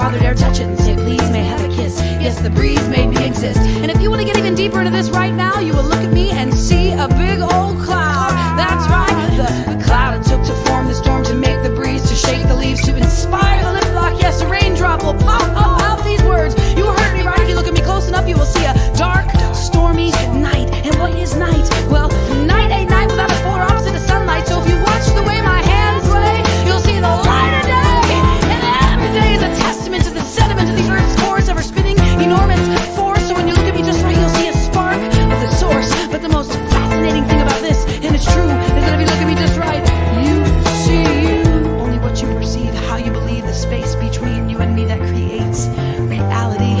father dare touch it and say, please, may I have a kiss? Yes, the breeze made me exist. And if you want to get even deeper into this right now, you will look at me and see a big old cloud. That's right, the cloud it took to form the storm, to make the breeze, to shake the leaves, to inspire the lip lock. Yes, a raindrop will pop up out these words. You will heard me right. If you look at me close enough, you will see a dark, stormy night. And what is night? Well, night ain't night without a polar opposite of sunlight. So if you watch the way my hands sway, you'll see the light of day. And every day is a testament to the sediment of the earth's course, ever spinning enormous force. So when you look at me just right, you'll see a spark of the source. But the most fascinating thing about this, and it's true, is that if you look at me just right, you see only what you perceive, how you believe, the space between you and me that creates reality.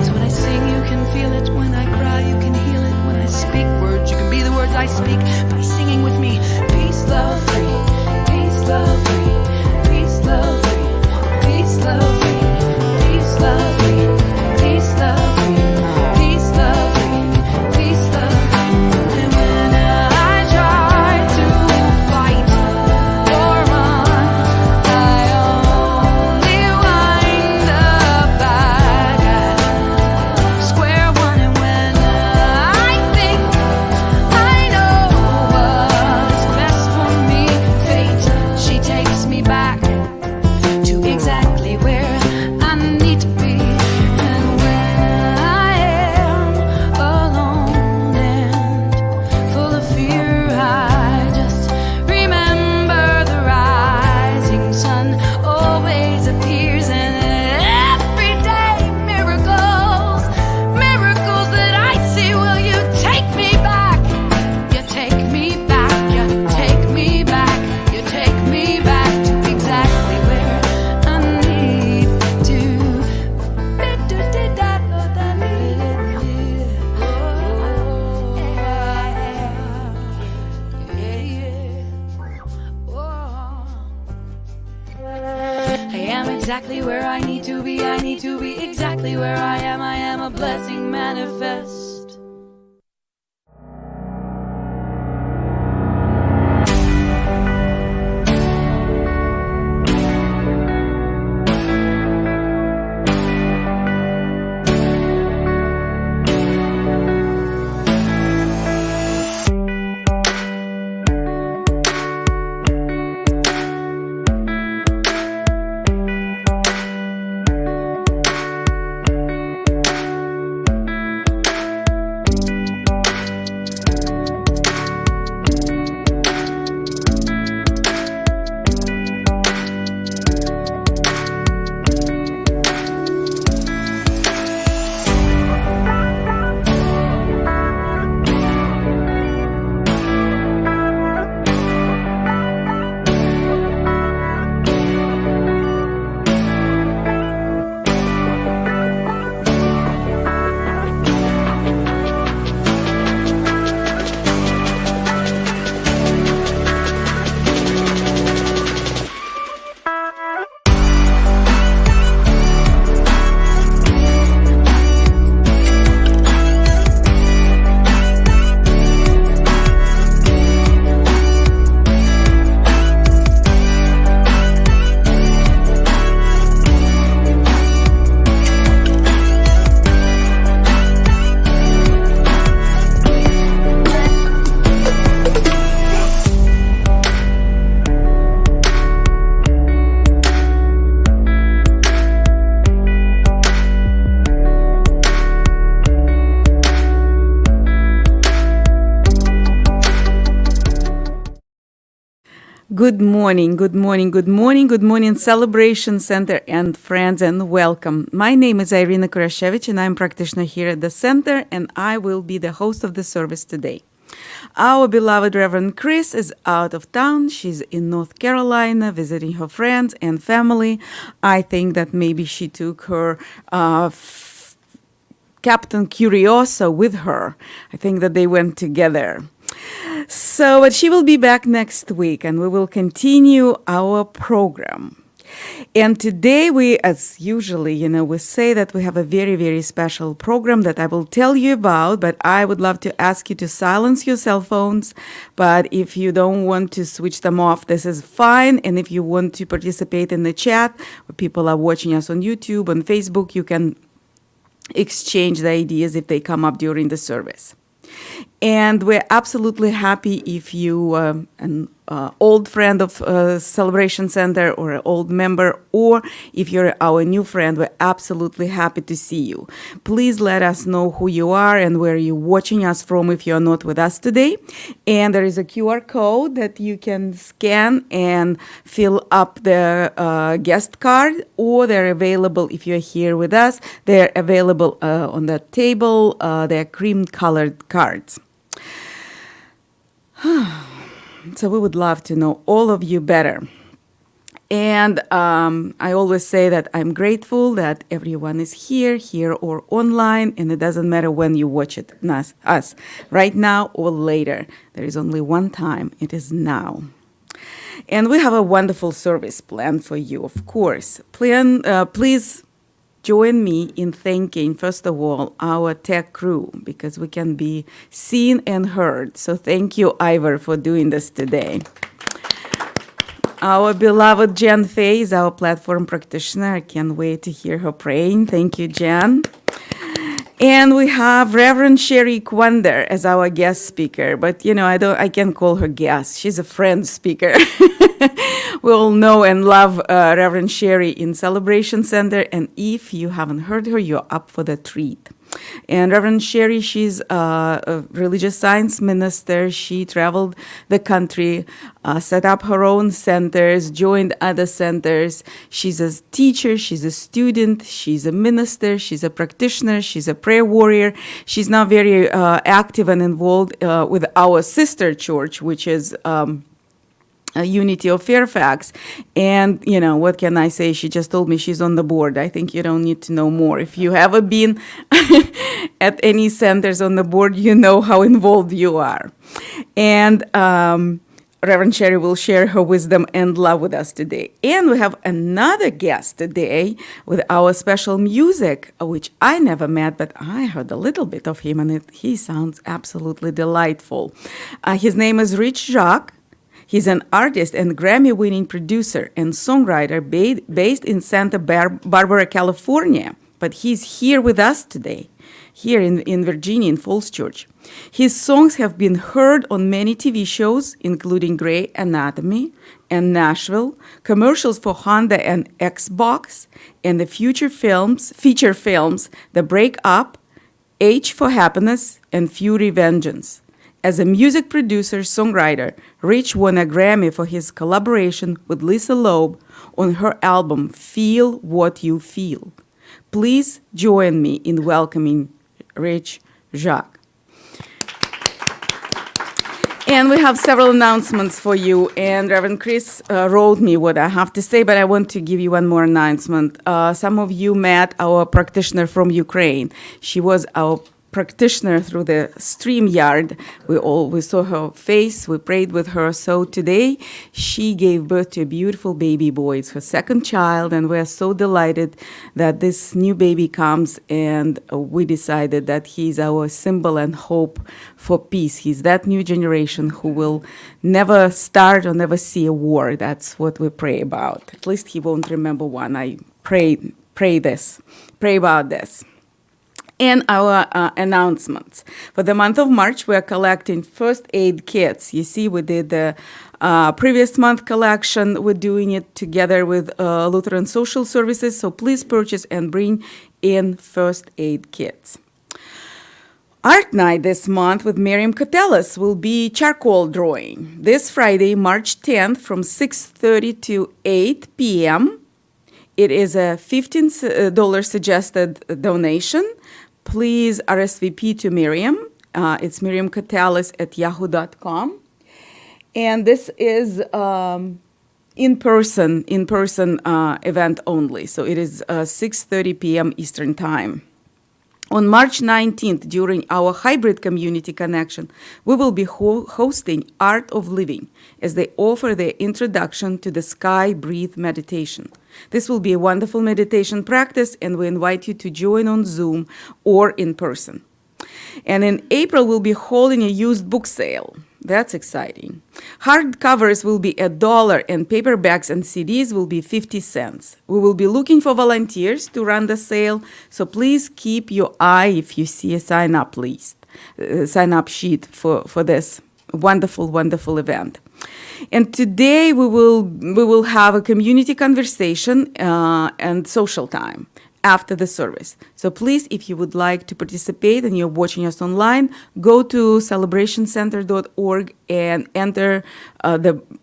So when I sing, you can feel it. When I cry, you can heal it. When I speak words, you can be the words I speak by singing with me. Peace, love, free. Peace, love, free. Peace, love, free. Peace, love, free. Peace, love, free. Peace, love, free. Peace, love, free. Peace, love, free. And when I try to fight or run, I only wind up back at square one. And when I think I know what's best for me, fate, she takes me back to exactly where I need to be. And when I am alone and full of fear, I just remember the rising sun always appears. And every day miracles, miracles that I see. Will you take me back? You take me back, you take me back, you take me back to exactly where I need to. I am exactly where I need to be. I need to be exactly where I am. I am a blessing manifest. Good morning, good morning, good morning, good morning, Celebration Center and friends, and welcome. My name is Irina Kurashevich, and I'm practitioner here at the center, and I will be the host of the service today. Our beloved Reverend Chris is out of town. She's in North Carolina visiting her friends and family. I think that maybe she took her Captain Curioso with her. I think that they went together. So, but she will be back next week, and we will continue our program. And today we, as usually, we say that we have a very, very special program that I will tell you about, but I would love to ask you to silence your cell phones. But if you don't want to switch them off, this is fine. And if you want to participate in the chat, where people are watching us on YouTube, on Facebook, you can exchange the ideas if they come up during the service. And we're absolutely happy if you an old friend of Celebration Center or an old member, or if you're our new friend, we're absolutely happy to see you. Please let us know who you are and where you're watching us from if you're not with us today. And there is a QR code that you can scan and fill up the guest card, or they're available if you're here with us. They're available on the table. They're cream-colored cards. So we would love to know all of you better. And I always say that I'm grateful that everyone is here or online, and it doesn't matter when you watch it, us, right now or later. There is only one time. It is now. And we have a wonderful service plan for you, of course. Please join me in thanking, first of all, our tech crew, because we can be seen and heard. So thank you, Ivor, for doing this today. Our beloved Jenn Fay is our platform practitioner. I can't wait to hear her praying. Thank you, Jenn. And we have Reverend Sherrie Quander as our guest speaker, but I can't call her guest. She's a friend speaker. We all know and love Reverend Sherrie in Celebration Center, and if you haven't heard her, you're up for the treat. And Reverend Sherrie, she's a religious science minister. She traveled the country, set up her own centers, joined other centers. She's a teacher, she's a student, she's a minister, she's a practitioner, she's a prayer warrior. She's now very active and involved with our sister church, which is Unity of Fairfax. And, what can I say? She just told me she's on the board. I think you don't need to know more. If you haven't been at any centers on the board, you know how involved you are. And Reverend Sherrie will share her wisdom and love with us today. And we have another guest today with our special music, which I never met, but I heard a little bit of him, and he sounds absolutely delightful. His name is Jacques. He's an artist and Grammy-winning producer and songwriter based in Santa Barbara, California. But he's here with us today, here in Virginia, in Falls Church. His songs have been heard on many TV shows, including Grey Anatomy and Nashville, commercials for Honda and Xbox, and the feature films, The Break Up, H for Happiness, and Fury Vengeance. As a music producer, songwriter, Rich won a Grammy for his collaboration with Lisa Loeb on her album, Feel What You Feel. Please join me in welcoming Rich Jacques. And we have several announcements for you. And Reverend Chris wrote me what I have to say, but I want to give you one more announcement. Some of you met our practitioner from Ukraine. She was our practitioner through the StreamYard. We saw her face, we prayed with her. So today she gave birth to a beautiful baby boy. It's her second child, and we're so delighted that this new baby comes, and we decided that he's our symbol and hope for peace. He's that new generation who will never start or never see a war. That's what we pray about. At least he won't remember one. I pray about this. And our announcements. For the month of March, we are collecting first aid kits. You see, we did the previous month collection. We're doing it together with Lutheran Social Services. So please purchase and bring in first aid kits. Art night this month with Miriam Catellis will be charcoal drawing. This Friday, March 10th from 6:30 to 8 p.m. It is a $15 suggested donation. Please RSVP to Miriam. It's miriamcatalis@yahoo.com. And this is in-person event only. So it is 6:30 p.m. Eastern Time On March 19th, during our hybrid community connection, we will be hosting Art of Living as they offer their introduction to the Sky Breathe meditation. This will be a wonderful meditation practice, and we invite you to join on Zoom or in person. And in April, we'll be holding a used book sale. That's exciting. Hardcovers will be $1, and paperbacks and CDs will be 50 cents. We will be looking for volunteers to run the sale, so please keep your eye if you see a sign-up sheet for this wonderful, wonderful event. And today we will have a community conversation and social time after the service. So please, if you would like to participate and you're watching us online, go to celebrationcenter.org and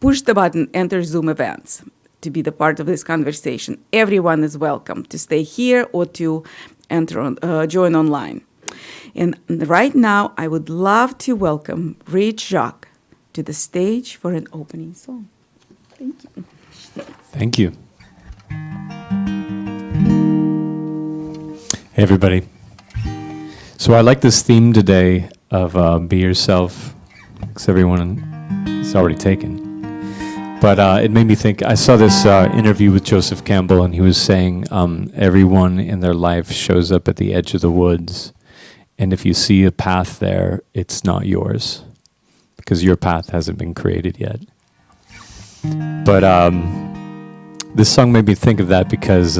push the button, enter Zoom events to be the part of this conversation. Everyone is welcome to stay here or to join online. And right now, I would love to welcome Jacques to the stage for an opening song. Thank you. Thank you. Hey, everybody. So I like this theme today of be yourself, because everyone is already taken. But it made me think, I saw this interview with Joseph Campbell, and he was saying everyone in their life shows up at the edge of the woods, and if you see a path there, it's not yours, because your path hasn't been created yet. But this song made me think of that because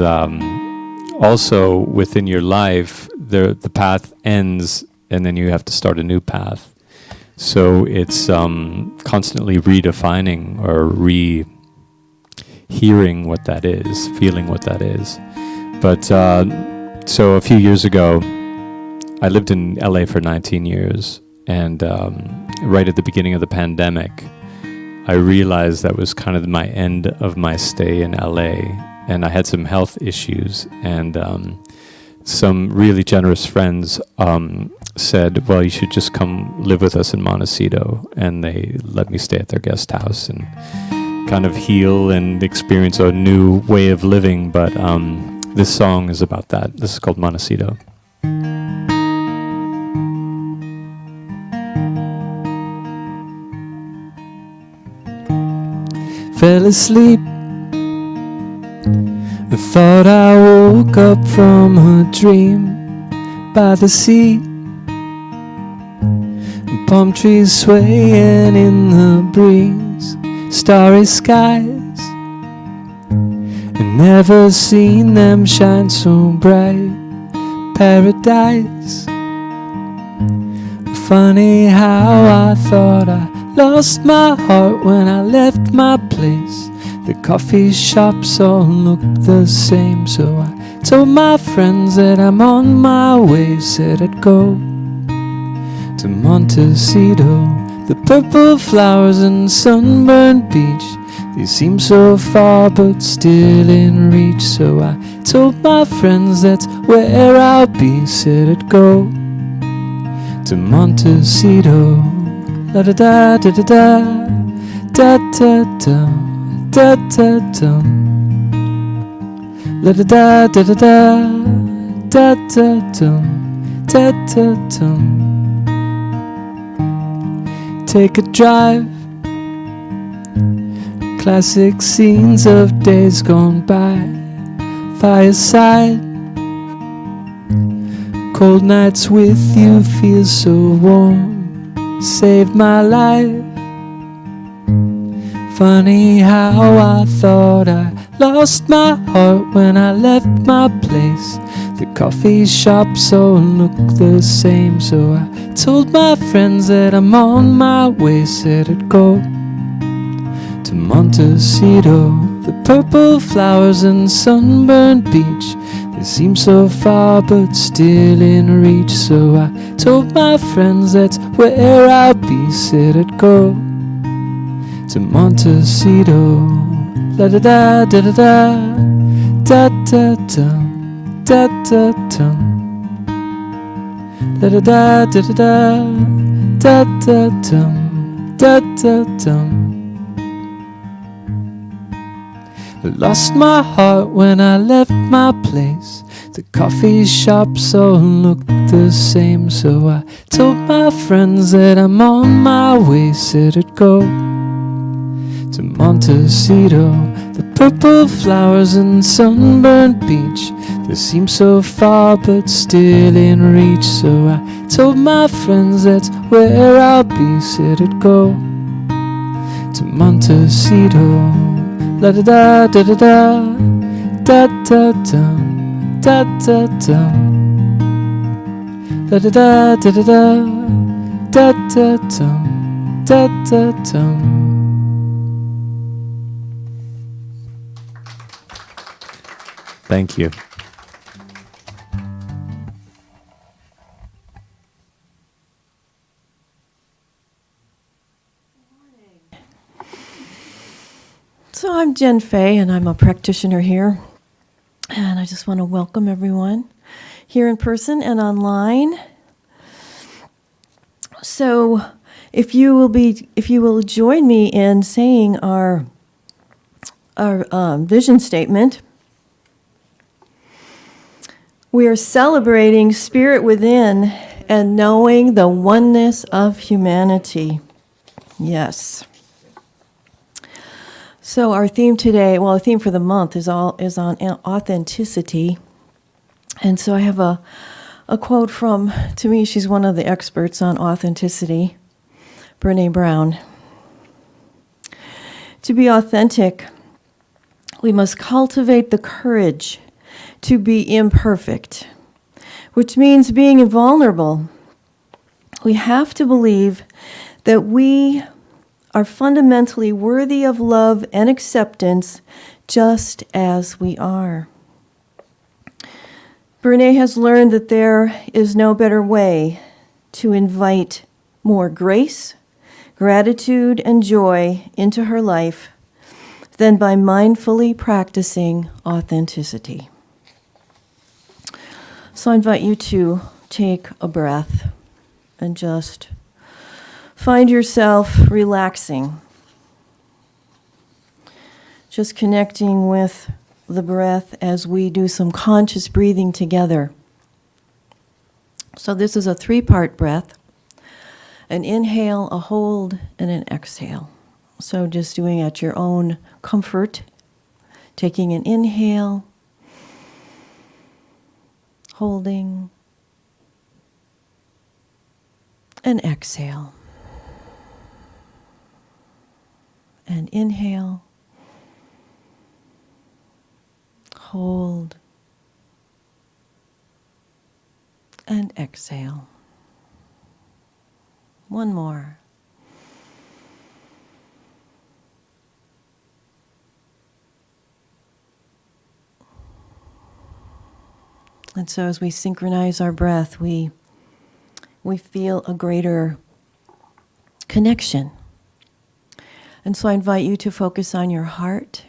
also within your life, the path ends and then you have to start a new path. So it's constantly redefining or hearing what that is, feeling what that is. But so a few years ago, I lived in LA for 19 years, and right at the beginning of the pandemic, I realized that was kind of my end of my stay in LA, and I had some health issues, and some really generous friends said, well, you should just come live with us in Montecito, and they let me stay at their guest house and kind of heal and experience a new way of living. But this song is about that. This is called Montecito. Fell asleep, I thought I woke up from a dream by the sea, palm trees swaying in the breeze, starry skies, and never seen them shine so bright. Paradise. Funny how I thought I lost my heart when I left my place. The coffee shops all look the same, so I told my friends that I'm on my way. Said I'd go to Montecito, the purple flowers and sunburned beach. They seem so far but still in reach, so I told my friends that's where I'll be. Said I'd go to Montecito. La da da da da da da da da da da. La da da da da da da da da da da. Take a drive, classic scenes of days gone by. Fireside, cold nights with you feel so warm. Saved my life. Funny how I thought I lost my heart when I left my place. The coffee shops all look the same, so I told my friends that I'm on my way. Said I'd go to Montecito, the purple flowers and sunburned beach. They seem so far but still in reach, so I told my friends that's where I'll be. Said I'd go to Montecito. La da da da da da da da da da da. La da da da da da da da da da. I lost my heart when I left my place. The coffee shops all look the same, so I told my friends that I'm on my way. Said I'd go to Montecito, the purple flowers and sunburned beach. They seem so far but still in reach, so I told my friends that's where I'll be. Said I'd go to Montecito. La da da da da da da da da da da da da da da da da da da da. Thank you. So I'm Jenn Fay, and I'm a practitioner here. And I just want to welcome everyone here in person and online. So if you will join me in saying our vision statement. We are celebrating spirit within and knowing the oneness of humanity. Yes. So our theme today, well, the theme for the month is on authenticity. And so I have a quote from, to me, she's one of the experts on authenticity, Brené Brown. To be authentic, we must cultivate the courage to be imperfect, which means being invulnerable. We have to believe that we are fundamentally worthy of love and acceptance just as we are. Brené has learned that there is no better way to invite more grace, gratitude, and joy into her life than by mindfully practicing authenticity. So I invite you to take a breath and just find yourself relaxing. Just connecting with the breath as we do some conscious breathing together. So this is a 3-part breath. An inhale, a hold, and an exhale. So just doing at your own comfort. Taking an inhale, holding, and exhale. And inhale, hold, and exhale. One more. And so as we synchronize our breath, we feel a greater connection. And so I invite you to focus on your heart.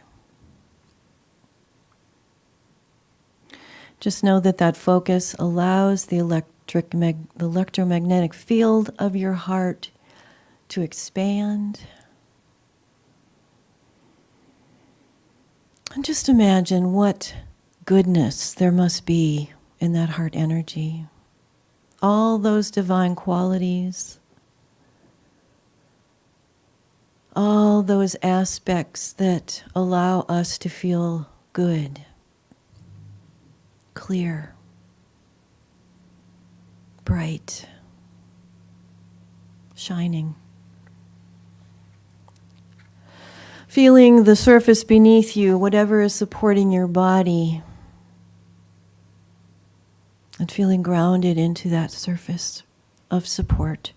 Just know that focus allows the electromagnetic field of your heart to expand. And just imagine what goodness there must be in that heart energy. All those divine qualities, all those aspects that allow us to feel good, clear, bright, shining. Feeling the surface beneath you, whatever is supporting your body, and feeling grounded into that surface of support.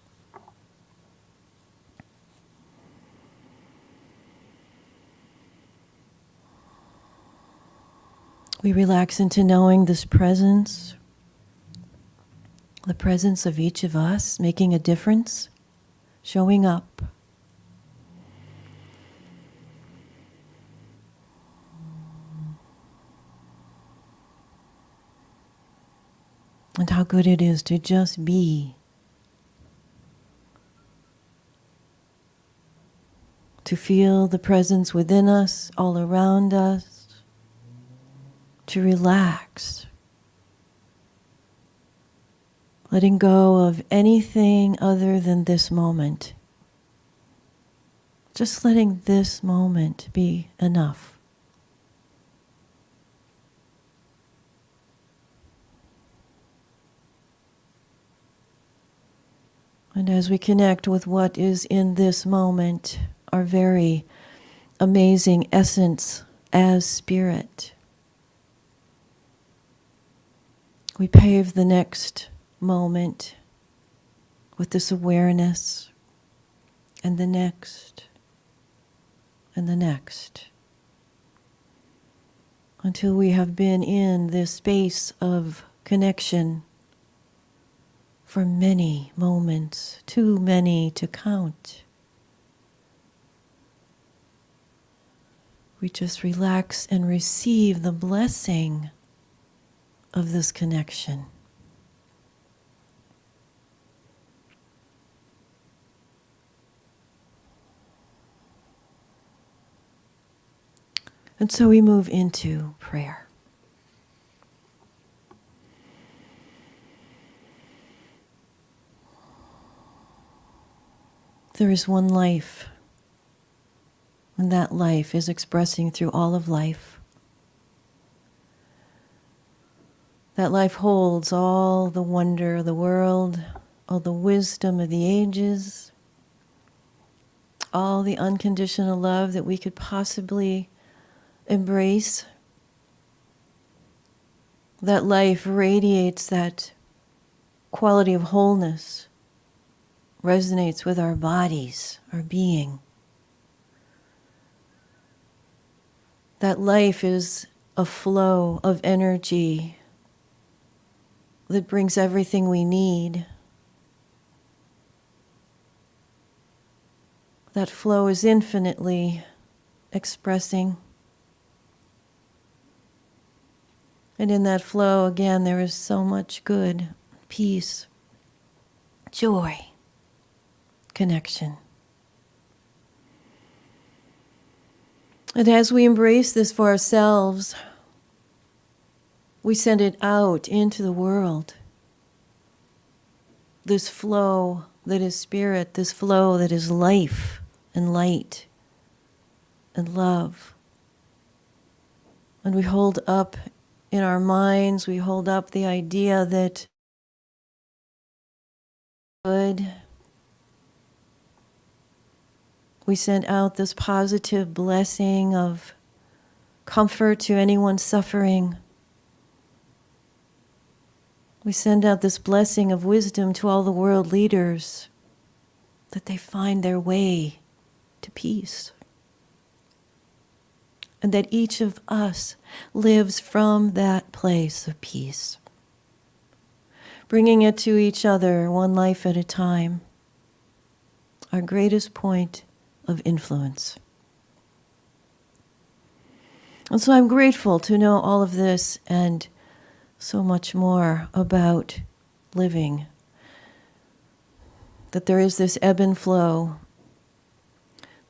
We relax into knowing this presence, the presence of each of us making a difference, showing up. And how good it is to just be. To feel the presence within us, all around us. To relax letting go of anything other than this moment. Just letting this moment be enough. And as we connect with what is in this moment, our very amazing essence as spirit, we pave the next moment with this awareness, and the next, and the next, until we have been in this space of connection for many moments, too many to count. We just relax and receive the blessing of this connection. And so we move into prayer. There is one life, and that life is expressing through all of life. That life holds all the wonder of the world, all the wisdom of the ages, all the unconditional love that we could possibly embrace. That life radiates that quality of wholeness, resonates with our bodies, our being. That life is a flow of energy that brings everything we need. That flow is infinitely expressing. And in that flow, again, there is so much good, peace, joy, connection. And as we embrace this for ourselves, we send it out into the world. This flow that is spirit, this flow that is life and light and love. And we hold up in our minds, we hold up the idea that good. We send out this positive blessing of comfort to anyone suffering. We send out this blessing of wisdom to all the world leaders, that they find their way to peace. And that each of us lives from that place of peace, bringing it to each other one life at a time, our greatest point of influence. And so I'm grateful to know all of this and so much more about living, that there is this ebb and flow,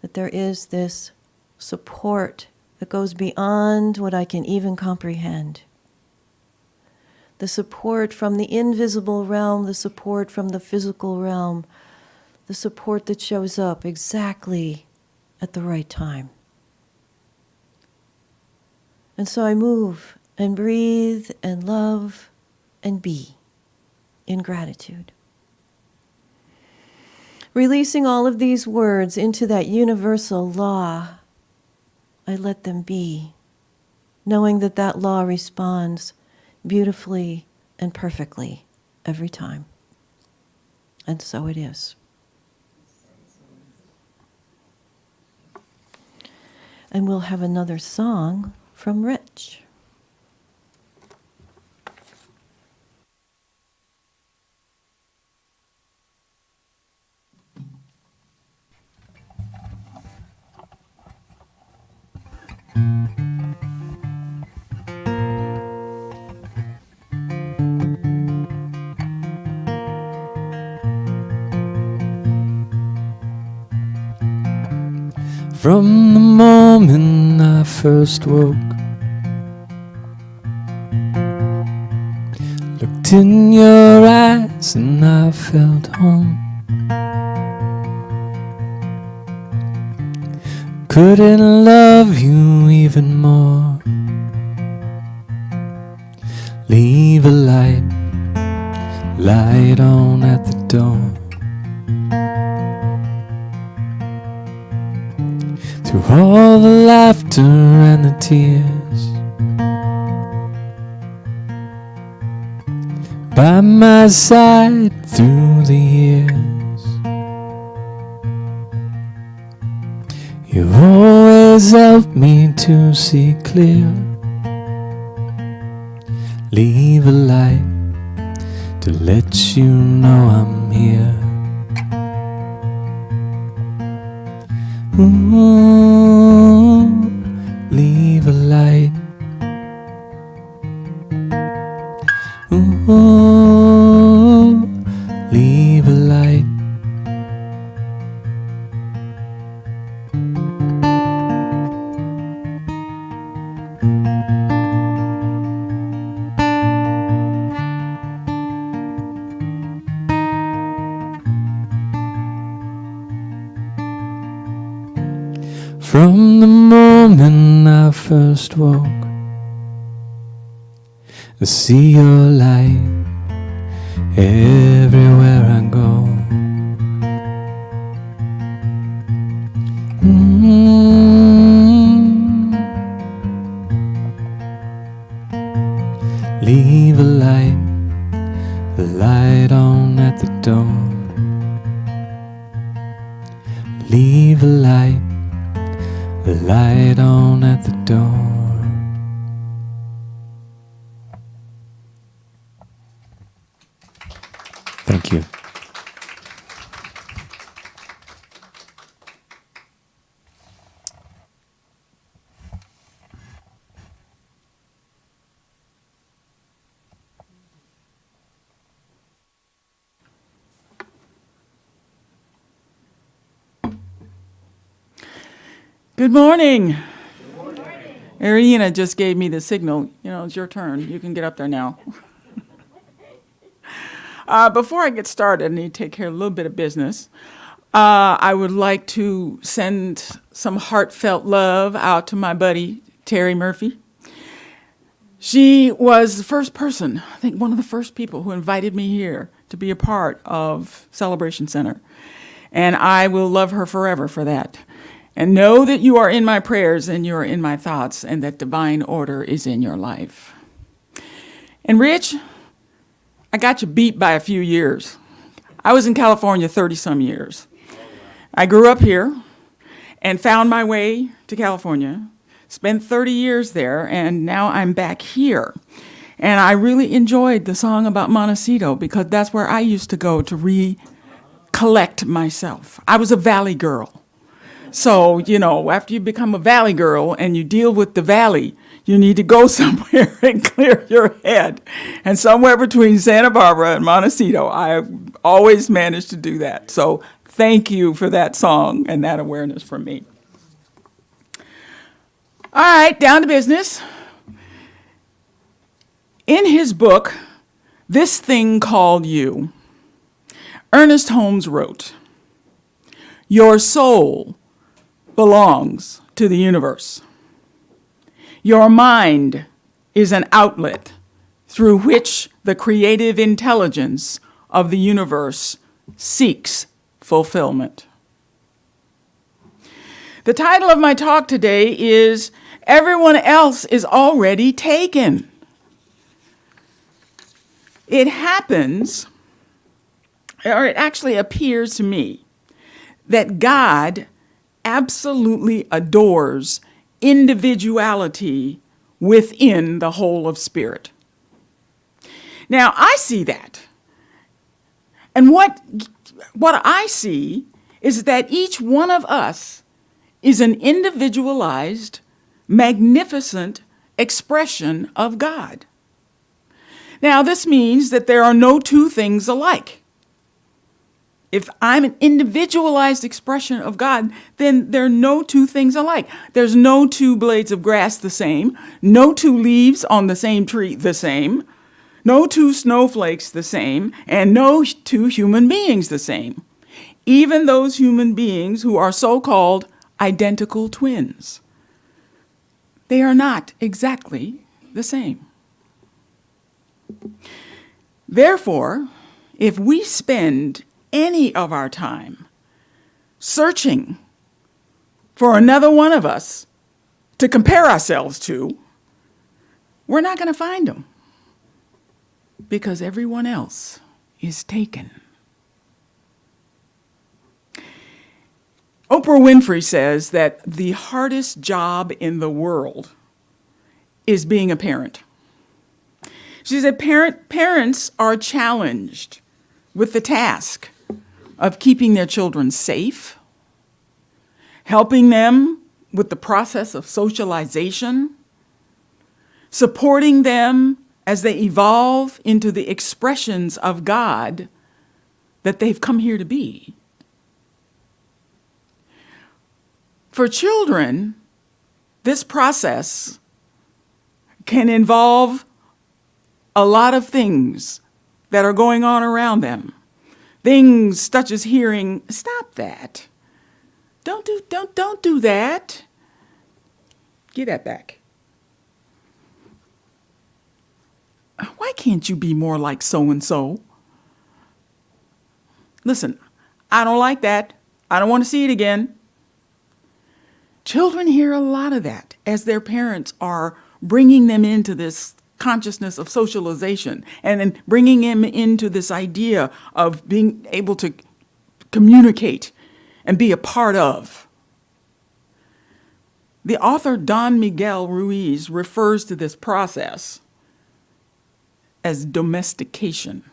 that there is this support that goes beyond what I can even comprehend. The support from the invisible realm, the support from the physical realm, the support that shows up exactly at the right time. And so I move and breathe and love and be in gratitude. Releasing all of these words into that universal law, I let them be, knowing that that law responds beautifully and perfectly every time. And so it is. And we'll have another song from Rich. From the moment I first woke, looked Looked in your eyes and I felt home. Couldn't love you even more. Leave a light on at the door. Through all the laughter and the tears, by my side through the years, you always helped me to see clear. Leave a light to let you know I'm here. Ooh, leave a light. Ooh, leave a light. From the moment I first woke, I see your light everywhere I go. Leave a light on at the door. Leave a light on at the door. Thank you. Good morning. Arena just gave me the signal. You know, it's your turn. You can get up there now. Before I get started, I need to take care of a little bit of business. I would like to send some heartfelt love out to my buddy, Terry Murphy. She was the first person, I think one of the first people who invited me here to be a part of Celebration Center. And I will love her forever for that. And know that you are in my prayers and you're in my thoughts and that divine order is in your life. And Rich, I got you beat by a few years. I was in California 30-some years. I grew up here and found my way to California, spent 30 years there, and now I'm back here. And I really enjoyed the song about Montecito because that's where I used to go to recollect myself. I was a valley girl. So, you know, after you become a valley girl and you deal with the valley, you need to go somewhere and clear your head. And somewhere between Santa Barbara and Montecito, I always managed to do that. So thank you for that song and that awareness from me. All right, down to business. In his book, This Thing Called You, Ernest Holmes wrote, "Your soul belongs to the universe. Your mind is an outlet through which the creative intelligence of the universe seeks fulfillment." The title of my talk today is "Everyone Else is Already Taken." It happens, or it actually appears to me, that God absolutely adores individuality within the whole of spirit. Now, I see that. And what I see is that each one of us is an individualized, magnificent expression of God. Now, this means that there are no two things alike. If I'm an individualized expression of God, then there are no two things alike. There's no two blades of grass the same, no two leaves on the same tree the same, No two snowflakes the same, and no two human beings the same. Even those human beings who are so-called identical twins. They are not exactly the same. Therefore, if we spend any of our time searching for another one of us to compare ourselves to, we're not going to find them because everyone else is taken. Oprah Winfrey says that the hardest job in the world is being a parent. She said parents are challenged with the task of keeping their children safe, helping them with the process of socialization, supporting them as they evolve into the expressions of God that they've come here to be. For children, this process can involve a lot of things that are going on around them. Things such as hearing, "Stop that. Don't do that. Give that back. Why can't you be more like so-and-so? Listen, I don't like that. I don't want to see it again." Children hear a lot of that as their parents are bringing them into this consciousness of socialization and then bringing them into this idea of being able to communicate and be a part of. The author Don Miguel Ruiz refers to this process as domestication.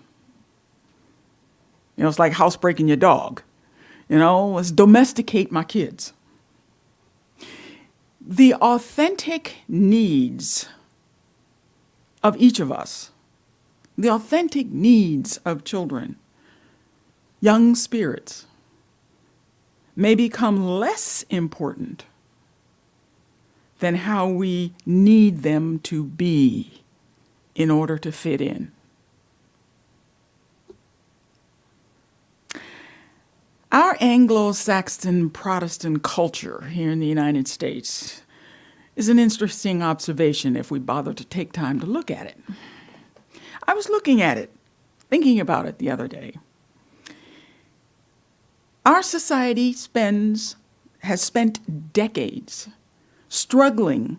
It's like housebreaking your dog. Let's domesticate my kids. The authentic needs of each of us, the authentic needs of children, young spirits, may become less important than how we need them to be in order to fit in. Our Anglo-Saxon Protestant culture here in the United States is an interesting observation if we bother to take time to look at it. I was looking at it, thinking about it the other day. Our society has spent decades struggling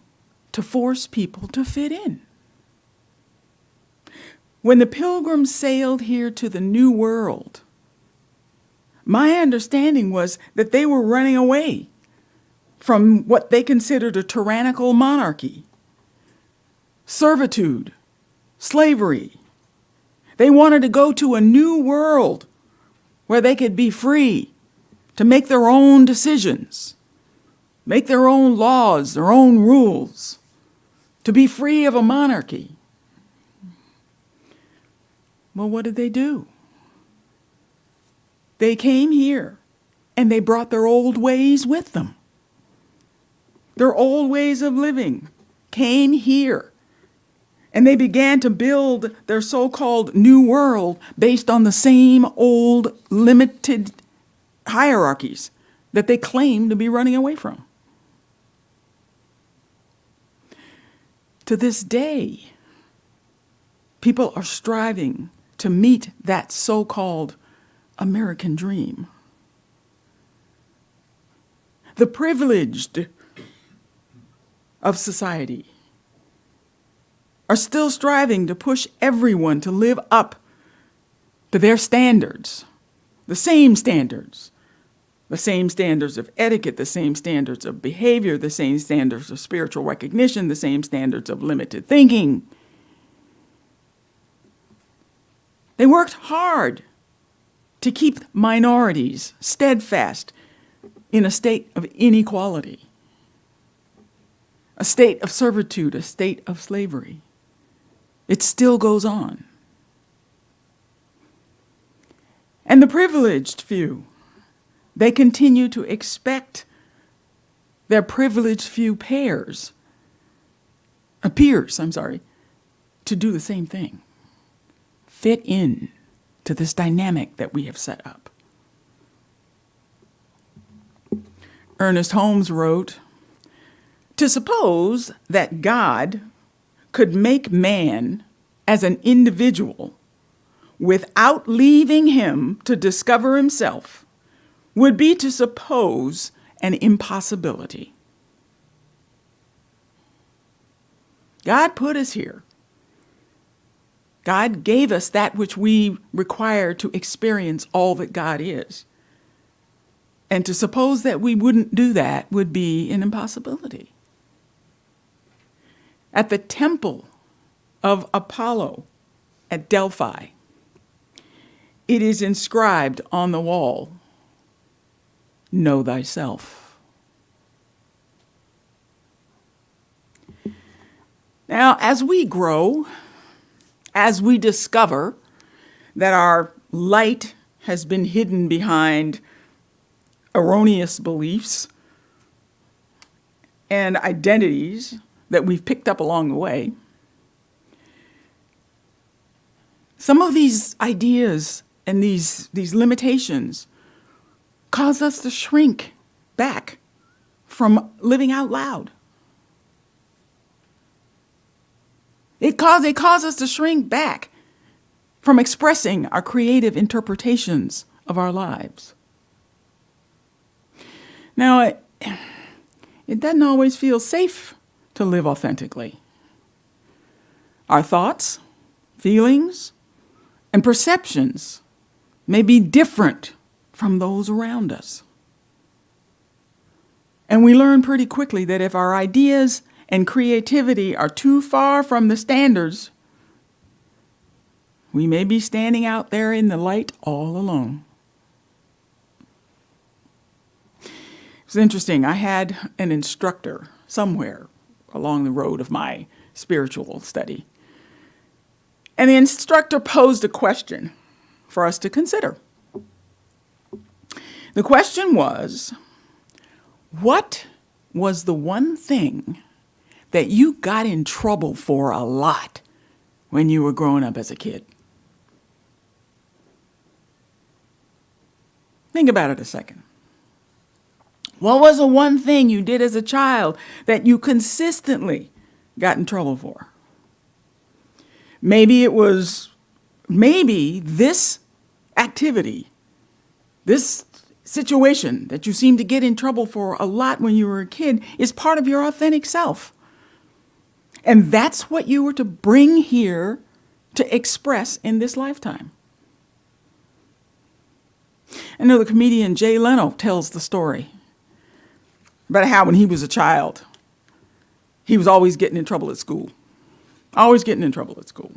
to force people to fit in. When the Pilgrims sailed here to the New World, my understanding was that they were running away from what they considered a tyrannical monarchy, servitude, slavery. They wanted to go to a new world where they could be free to make their own decisions, make their own laws, their own rules, to be free of a monarchy. Well, what did they do? They came here and they brought their old ways with them. Their old ways of living came here. And they began to build their so-called new world based on the same old limited hierarchies that they claim to be running away from. To this day, people are striving to meet that so-called American dream. The privileged of society are still striving to push everyone to live up to their standards, the same standards of etiquette, the same standards of behavior, the same standards of spiritual recognition, the same standards of limited thinking. They worked hard to keep minorities steadfast in a state of inequality, a state of servitude, a state of slavery. It still goes on. And the privileged few, they continue to expect their privileged few peers to do the same thing. fit in to this dynamic that we have set up. Ernest Holmes wrote, "To suppose that God could make man as an individual without leaving him to discover himself would be to suppose an impossibility." God put us here. God gave us that which we require to experience all that God is. And to suppose that we wouldn't do that would be an impossibility. At the temple of Apollo at Delphi, it is inscribed on the wall, "Know thyself." Now, as we grow, as we discover that our light has been hidden behind erroneous beliefs and identities that we've picked up along the way, some of these ideas and these limitations cause us to shrink back from living out loud. They cause us to shrink back from expressing our creative interpretations of our lives. Now, it doesn't always feel safe to live authentically. Our thoughts, feelings, and perceptions may be different from those around us. And we learn pretty quickly that if our ideas and creativity are too far from the standards, we may be standing out there in the light all alone. It's interesting. I had an instructor somewhere along the road of my spiritual study. And the instructor posed a question for us to consider. The question was, what was the one thing that you got in trouble for a lot when you were growing up as a kid? Think about it a second. What was the one thing you did as a child that you consistently got in trouble for? Maybe this activity, this situation that you seem to get in trouble for a lot when you were a kid is part of your authentic self. And that's what you were to bring here to express in this lifetime. I know the comedian Jay Leno tells the story about how when he was a child, he was always getting in trouble at school. Always getting in trouble at school.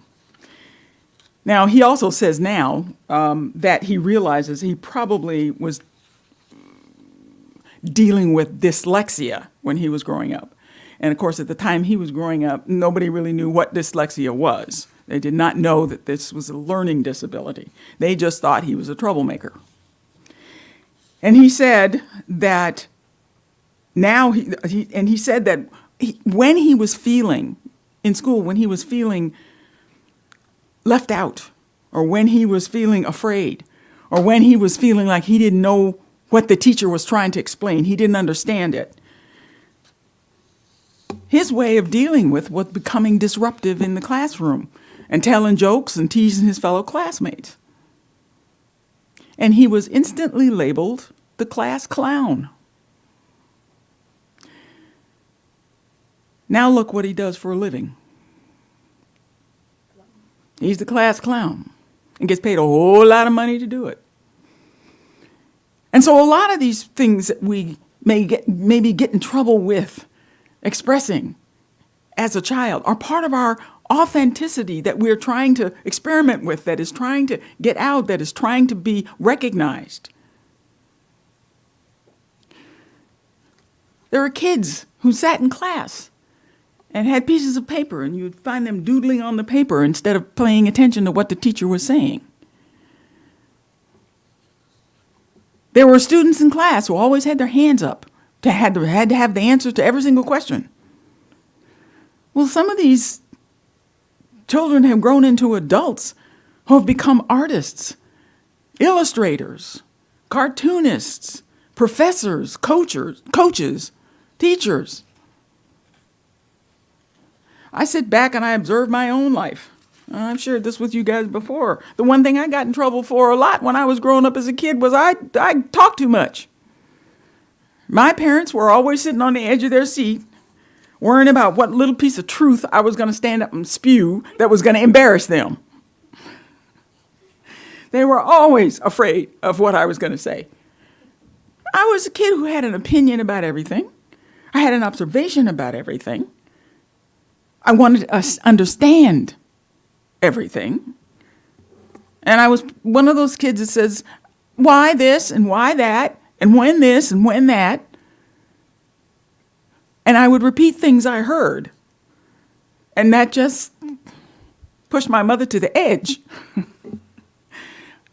Now, he also says now that he realizes he probably was dealing with dyslexia when he was growing up. And of course, at the time he was growing up, nobody really knew what dyslexia was. They did not know that this was a learning disability. They just thought he was a troublemaker. And he said that when he was feeling in school, when he was feeling left out, or when he was feeling afraid, or when he was feeling like he didn't know what the teacher was trying to explain, he didn't understand it, his way of dealing with was becoming disruptive in the classroom and telling jokes and teasing his fellow classmates. And he was instantly labeled the class clown. Now look what he does for a living. He's the class clown and gets paid a whole lot of money to do it. And so a lot of these things that we maybe get in trouble with expressing as a child are part of our authenticity that we're trying to experiment with, that is trying to get out, that is trying to be recognized. There are kids who sat in class and had pieces of paper, and you'd find them doodling on the paper instead of paying attention to what the teacher was saying. There were students in class who always had their hands up, had to have the answer to every single question. Well, some of these children have grown into adults who have become artists, illustrators, cartoonists, professors, coaches, teachers. I sit back and I observe my own life. I've shared this with you guys before. The one thing I got in trouble for a lot when I was growing up as a kid was I talked too much. My parents were always sitting on the edge of their seat, worrying about what little piece of truth I was going to stand up and spew that was going to embarrass them. They were always afraid of what I was going to say. I was a kid who had an opinion about everything. I had an observation about everything. I wanted to understand everything. And I was one of those kids that says, why this and why that, and when this and when that. And I would repeat things I heard. And that just pushed my mother to the edge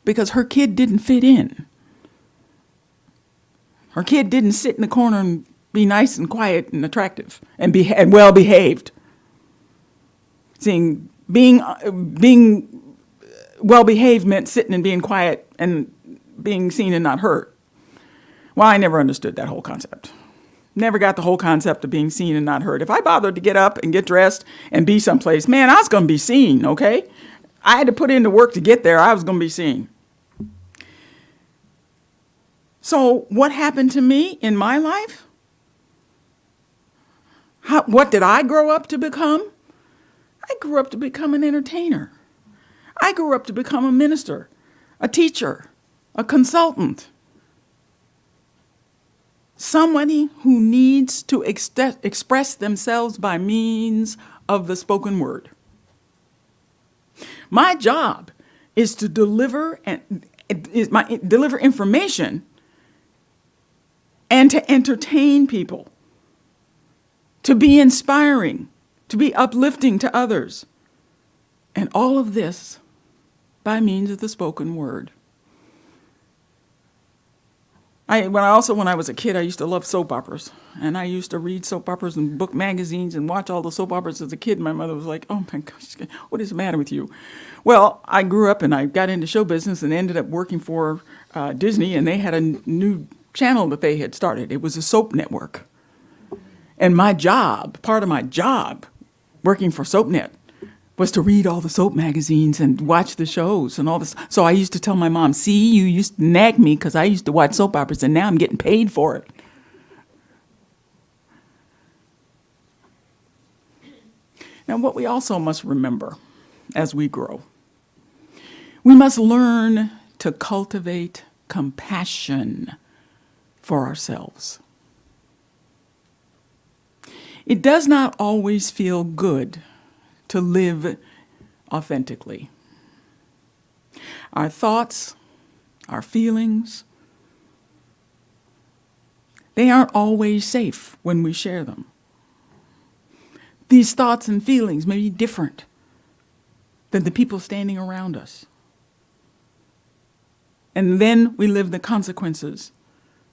because her kid didn't fit in. Her kid didn't sit in the corner and be nice and quiet and attractive and well behaved. Being well behaved meant sitting and being quiet and being seen and not heard. Well, I never understood that whole concept. Never got the whole concept of being seen and not heard. If I bothered to get up and get dressed and be someplace, man, I was going to be seen, okay? I had to put in the work to get there. I was going to be seen. So what happened to me in my life? What did I grow up to become? I grew up to become an entertainer. I grew up to become a minister, a teacher, a consultant. Somebody who needs to express themselves by means of the spoken word. My job is to deliver information and to entertain people, to be inspiring, to be uplifting to others. And all of this by means of the spoken word. When I was a kid, I used to love soap operas. And I used to read soap operas and book magazines and watch all the soap operas as a kid. My mother was like, oh my gosh, what is the matter with you? Well, I grew up and I got into show business and ended up working for Disney, and they had a new channel that they had started. It was a soap network. And part of my job, working for SoapNet, was to read all the soap magazines and watch the shows and all this. So I used to tell my mom, see, you used to nag me because I used to watch soap operas and now I'm getting paid for it. Now, what we also must remember as we grow, we must learn to cultivate compassion for ourselves. It does not always feel good to live authentically. Our thoughts, our feelings, they aren't always safe when we share them. These thoughts and feelings may be different than the people standing around us. And then we live the consequences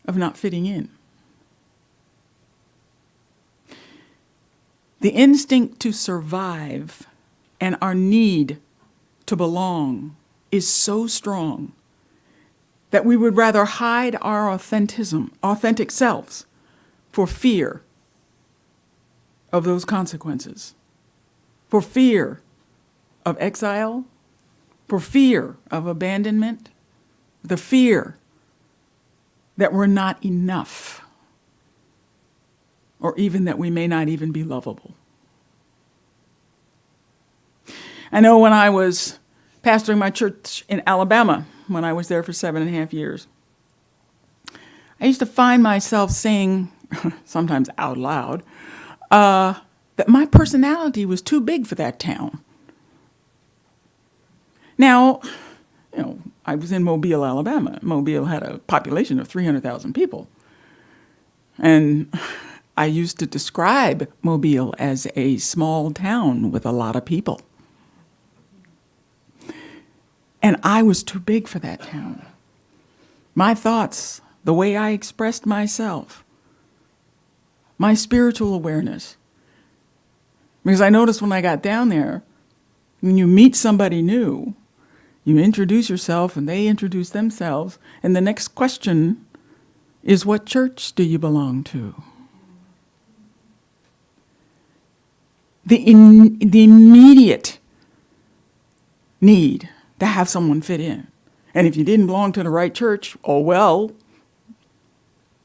of not fitting in. The instinct to survive and our need to belong is so strong that we would rather hide our authentic selves for fear of those consequences, for fear of exile, for fear of abandonment, the fear that we're not enough, or even that we may not even be lovable. I know when I was pastoring my church in Alabama, when I was there for 7.5 years, I used to find myself saying, sometimes out loud, that my personality was too big for that town. Now, I was in Mobile, Alabama. Mobile had a population of 300,000 people. And I used to describe Mobile as a small town with a lot of people. And I was too big for that town. My thoughts, the way I expressed myself, my spiritual awareness. Because I noticed when I got down there, when you meet somebody new, You introduce yourself and they introduce themselves. And the next question is, what church do you belong to? The immediate need to have someone fit in. And if you didn't belong to the right church, oh well,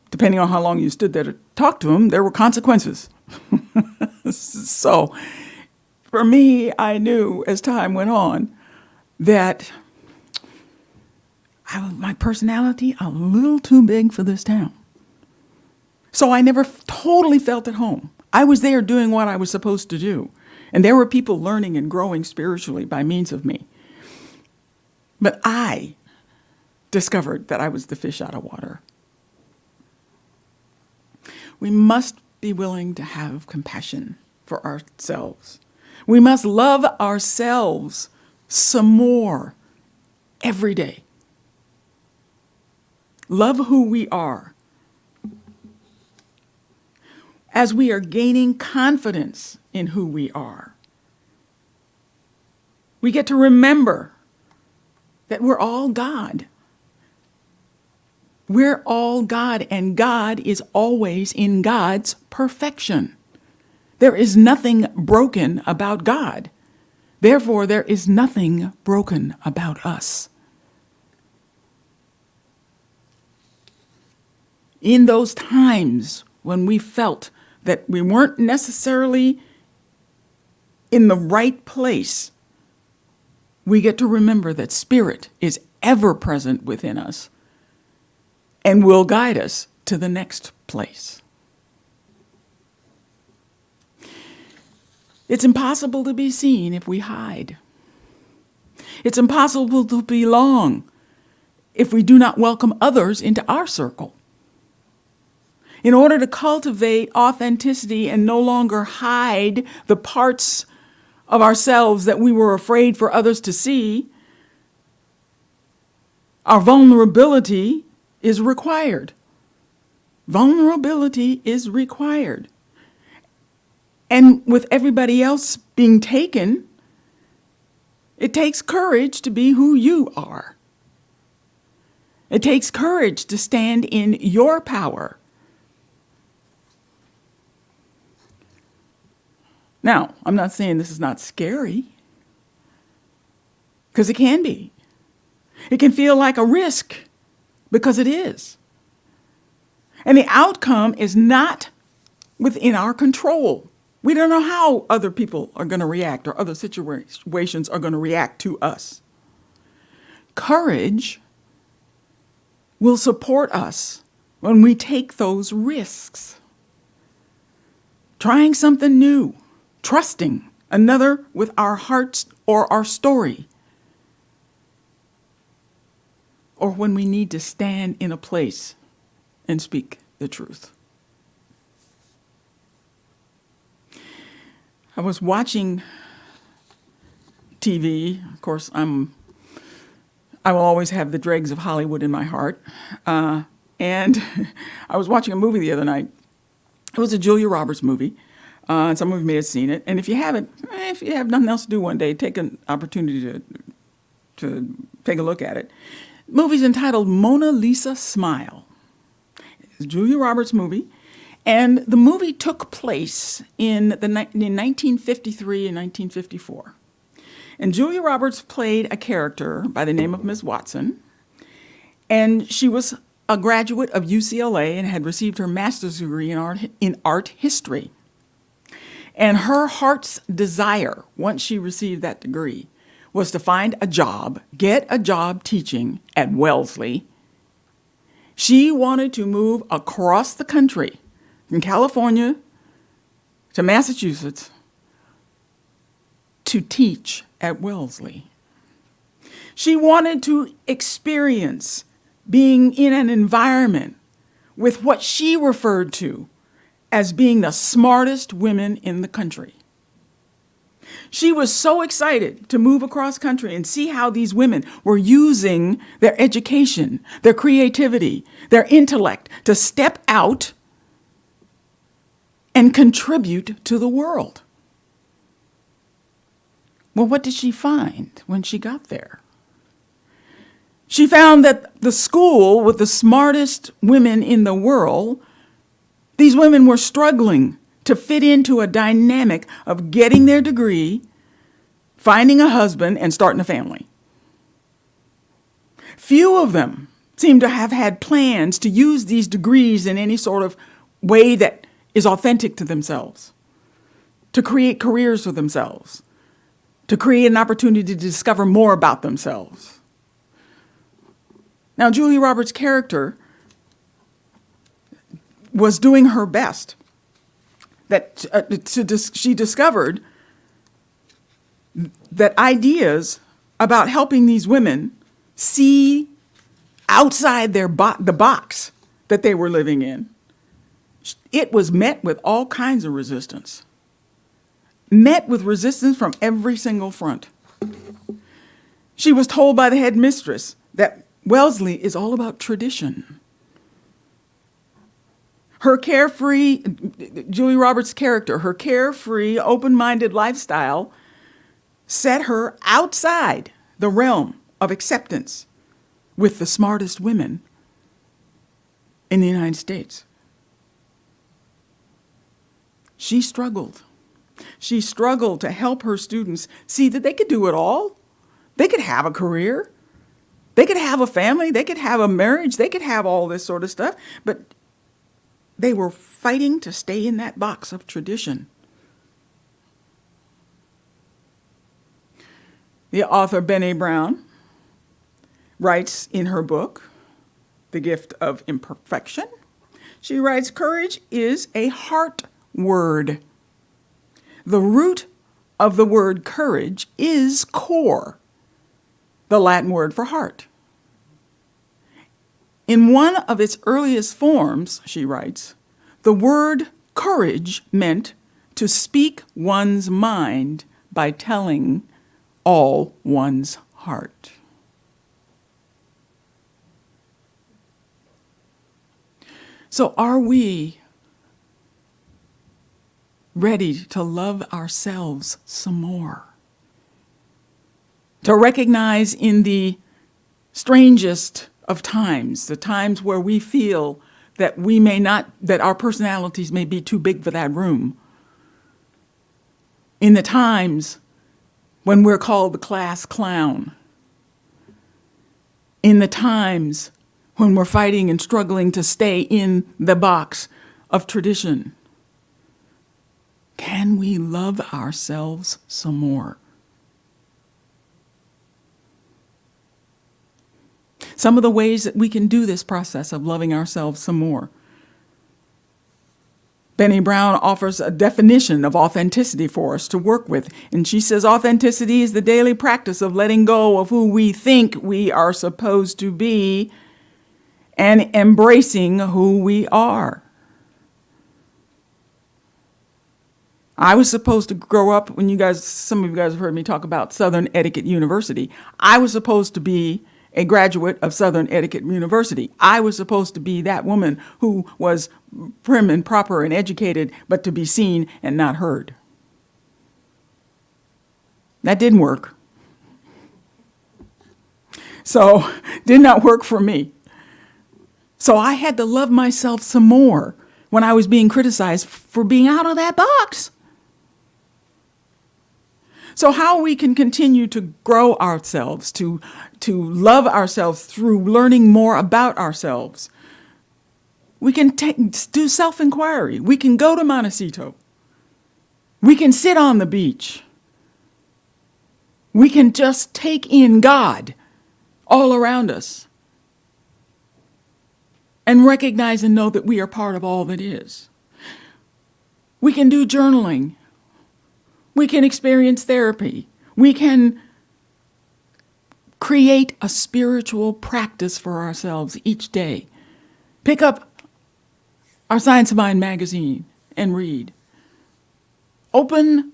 depending on how long you stood there to talk to them, there were consequences. So for me, I knew as time went on that my personality a little too big for this town. So I never totally felt at home. I was there doing what I was supposed to do. And there were people learning and growing spiritually by means of me. But I discovered that I was the fish out of water. We must be willing to have compassion for ourselves. We must love ourselves some more every day. Love who we are. As we are gaining confidence in who we are, we get to remember that we're all God. We're all God, and God is always in God's perfection. There is nothing broken about God. Therefore, there is nothing broken about us. In those times when we felt that we weren't necessarily in the right place, we get to remember that Spirit is ever present within us and will guide us to the next place. It's impossible to be seen if we hide. It's impossible to belong if we do not welcome others into our circle. In order to cultivate authenticity and no longer hide the parts of ourselves that we were afraid for others to see, our vulnerability is required. Vulnerability is required. And with everybody else being taken, it takes courage to be who you are. It takes courage to stand in your power. Now, I'm not saying this is not scary, because it can be. It can feel like a risk, because it is. And the outcome is not within our control. We don't know how other people are going to react or other situations are going to react to us. Courage will support us when we take those risks. Trying something new, trusting another with our hearts or our story, or when we need to stand in a place and speak the truth. I was watching TV. Of course, I will always have the dregs of Hollywood in my heart. And I was watching a movie the other night. It was a Julia Roberts movie. Some of you may have seen it. And if you haven't, if you have nothing else to do one day, take an opportunity to take a look at it. The movie's entitled Mona Lisa Smile. It's a Julia Roberts movie. And the movie took place in 1953 and 1954. And Julia Roberts played a character by the name of Ms. Watson. And she was a graduate of UCLA and had received her master's degree in art history. And her heart's desire, once she received that degree, was to find a job, get a job teaching at Wellesley. She wanted to move across the country, from California to Massachusetts, to teach at Wellesley. She wanted to experience being in an environment with what she referred to as being the smartest women in the country. She was so excited to move across country and see how these women were using their education, their creativity, their intellect to step out and contribute to the world. Well, what did she find when she got there? She found that the school with the smartest women in the world, these women were struggling to fit into a dynamic of getting their degree, finding a husband, and starting a family. Few of them seem to have had plans to use these degrees in any sort of way that is authentic to themselves, to create careers for themselves, to create an opportunity to discover more about themselves. Now, Julia Roberts' character was doing her best. She discovered that ideas about helping these women see outside the box that they were living in, it was met with all kinds of resistance. Met with resistance from every single front. She was told by the headmistress that Wellesley is all about tradition. Her carefree, Julia Roberts' character, her carefree, open-minded lifestyle set her outside the realm of acceptance with the smartest women in the United States. She struggled. She struggled to help her students see that they could do it all. They could have a career. They could have a family, they could have a marriage, they could have all this sort of stuff, but they were fighting to stay in that box of tradition. The author Brené Brown writes in her book, The Gift of Imperfection, she writes, courage is a heart word. The root of the word courage is core, the Latin word for heart. In one of its earliest forms, she writes, the word courage meant to speak one's mind by telling all one's heart. So are we ready to love ourselves some more? To recognize in the strangest of times, the times where we feel that we may not, that our personalities may be too big for that room. In the times when we're called the class clown. In the times when we're fighting and struggling to stay in the box of tradition. Can we love ourselves some more? Some of the ways that we can do this process of loving ourselves some more. Brené Brown offers a definition of authenticity for us to work with. And she says authenticity is the daily practice of letting go of who we think we are supposed to be and embracing who we are. I was supposed to grow up, when some of you guys have heard me talk about Southern Etiquette University. I was supposed to be a graduate of Southern Etiquette University. I was supposed to be that woman who was prim and proper and educated, but to be seen and not heard. That didn't work. So, did not work for me. So I had to love myself some more when I was being criticized for being out of that box. So how we can continue to grow ourselves, to love ourselves through learning more about ourselves. We can do self-inquiry. We can go to Montecito. We can sit on the beach. We can just take in God all around us and recognize and know that we are part of all that is. We can do journaling. We can experience therapy. We can create a spiritual practice for ourselves each day. Pick up our Science of Mind magazine and read. Open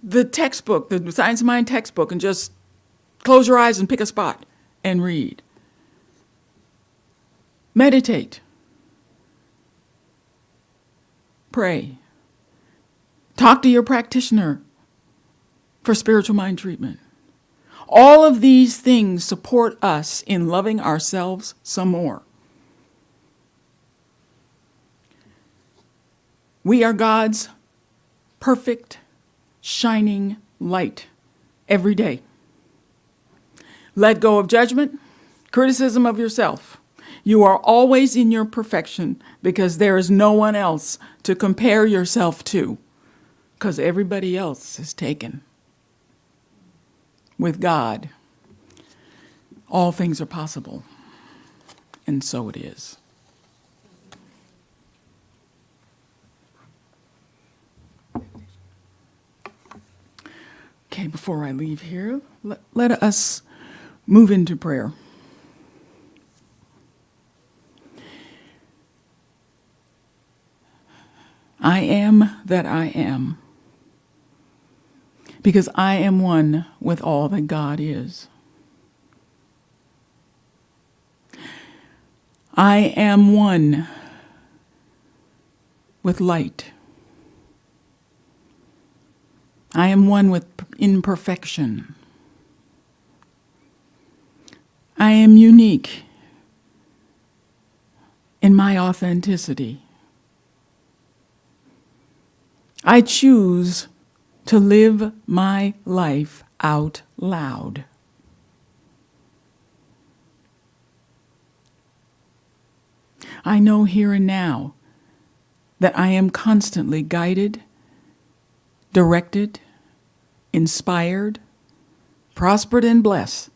the textbook, the Science of Mind textbook, and just close your eyes and pick a spot and read. Meditate. Pray. Talk to your practitioner for spiritual mind treatment. All of these things support us in loving ourselves some more. We are God's perfect, shining light every day. Let go of judgment, criticism of yourself. You are always in your perfection because there is no one else to compare yourself to, because everybody else is taken. With God, all things are possible, and so it is. Okay, before I leave here, let us move into prayer. I am that I am, because I am one with all that God is. I am one with light. I am one with imperfection. I am unique in my authenticity. I choose to live my life out loud. I know here and now that I am constantly guided, directed, inspired, prospered, and blessed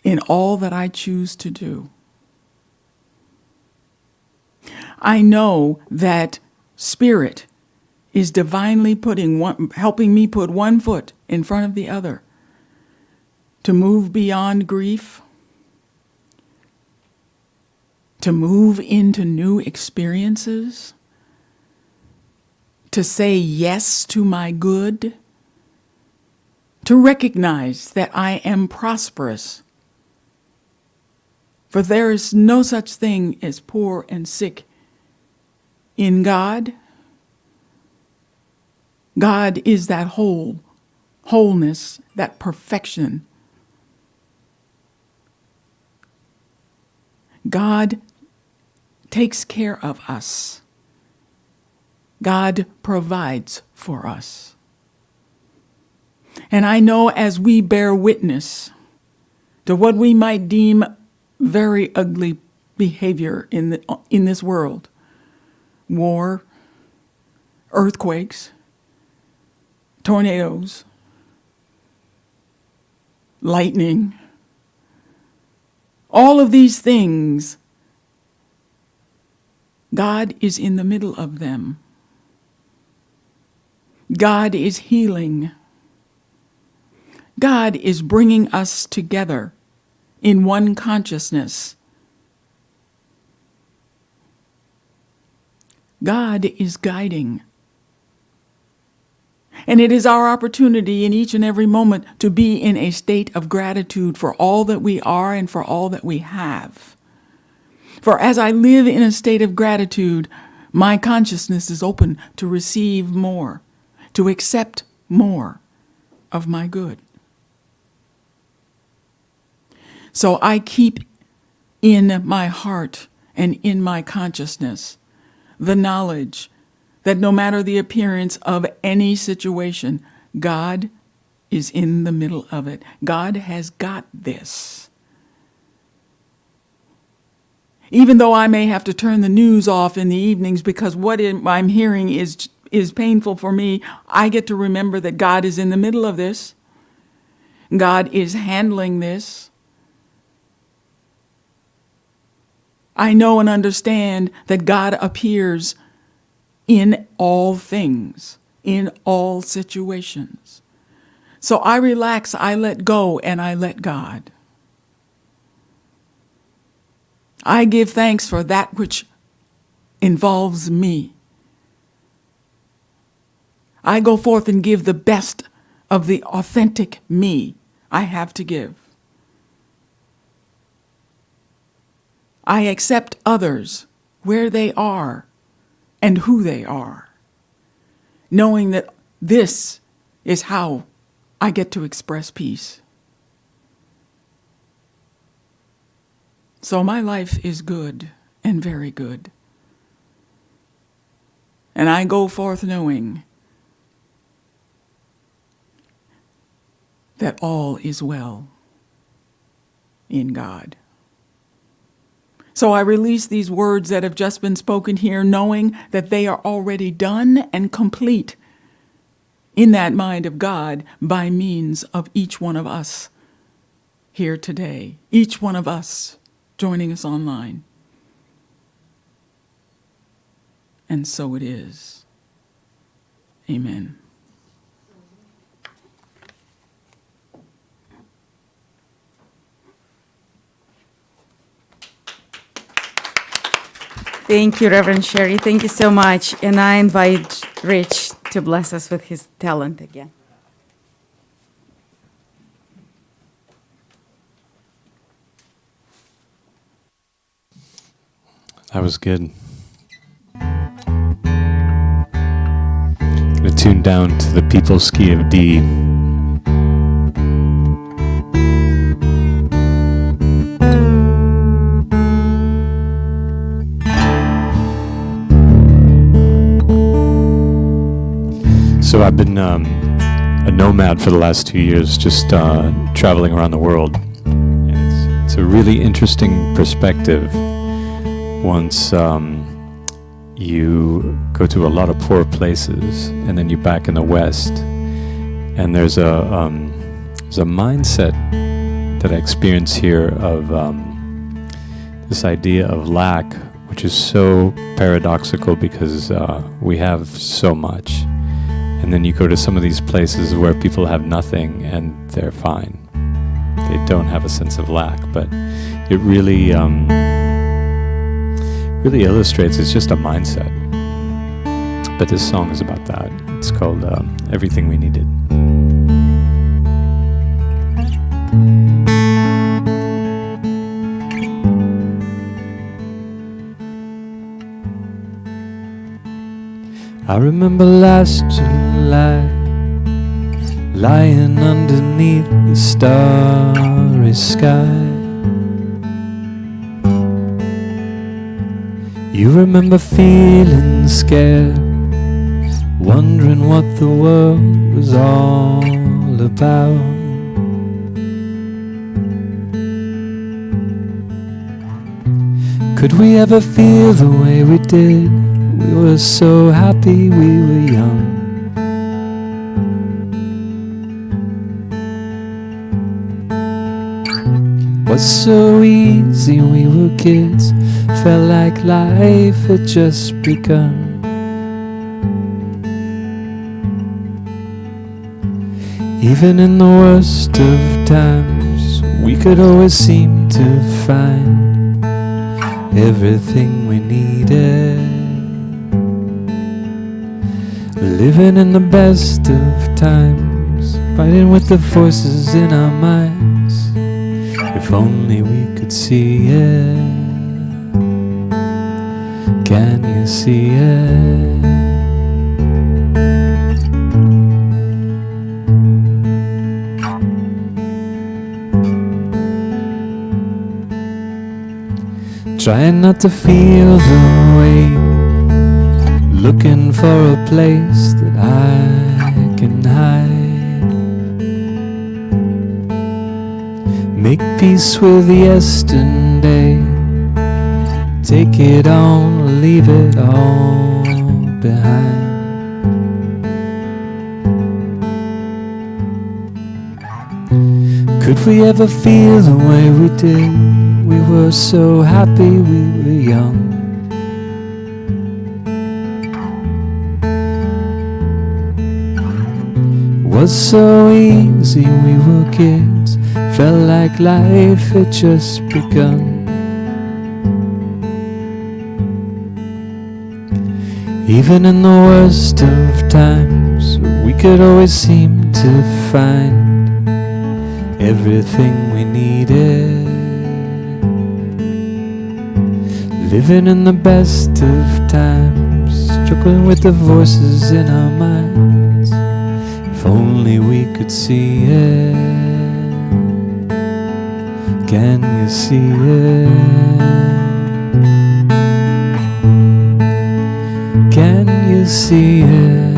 in all that I choose to do. I know that Spirit is divinely helping me put one foot in front of the other to move beyond grief, to move into new experiences, to say yes to my good, to recognize that I am prosperous. For there is no such thing as poor and sick in God. God is that wholeness, that perfection. God takes care of us. God provides for us. And I know as we bear witness to what we might deem very ugly behavior in this world, war, earthquakes, tornadoes, lightning, all of these things, God is in the middle of them. God is healing. God is bringing us together in one consciousness. God is guiding. And it is our opportunity in each and every moment to be in a state of gratitude for all that we are and for all that we have. For as I live in a state of gratitude, my consciousness is open to receive more, to accept more of my good. So I keep in my heart and in my consciousness the knowledge that no matter the appearance of any situation, God is in the middle of it. God has got this. Even though I may have to turn the news off in the evenings because what I'm hearing is painful for me, I get to remember that God is in the middle of this. God is handling this. I know and understand that God appears in all things, in all situations. So I relax, I let go, and I let God. I give thanks for that which involves me. I go forth and give the best of the authentic me I have to give. I accept others where they are and who they are, knowing that this is how I get to express peace. So my life is good and very good. And I go forth knowing that all is well in God. So I release these words that have just been spoken here, knowing that they are already done and complete in that mind of God by means of each one of us here today, each one of us joining us online. And so it is. Amen. Thank you, Reverend Sherrie. Thank you so much. And I invite Rich to bless us with his talent again. That was good. Gonna tune down to the people's key of D. So I've been a nomad for the last 2 years, just traveling around the world. And it's a really interesting perspective once you go to a lot of poor places and then you're back in the West. And there's a mindset that I experience here of this idea of lack, which is so paradoxical because we have so much. And then you go to some of these places where people have nothing and they're fine. They don't have a sense of lack, but it really illustrates, it's just a mindset. But this song is about that. It's called Everything We Needed. I remember last July, lying underneath the starry sky. You remember feeling scared, wondering what the world was all about. Could we ever feel the way we did? We were so happy we were young. Was so easy, we were kids. Felt like life had just begun. Even in the worst of times, we could always seem to find everything we needed. Living in the best of times, fighting with the voices in our minds. If only we could see it. Can you see it? Trying not to feel the weight, looking for a place that I can hide. Make peace with yesterday, take it on, leave it all behind. Could we ever feel the way we did? We were so happy we were young. Was so easy, we were kids. Felt like life had just begun. Even in the worst of times, we could always seem to find everything we needed. Living in the best of times, struggling with the voices in our minds. If only we could see it. Can you see it? Can you see it?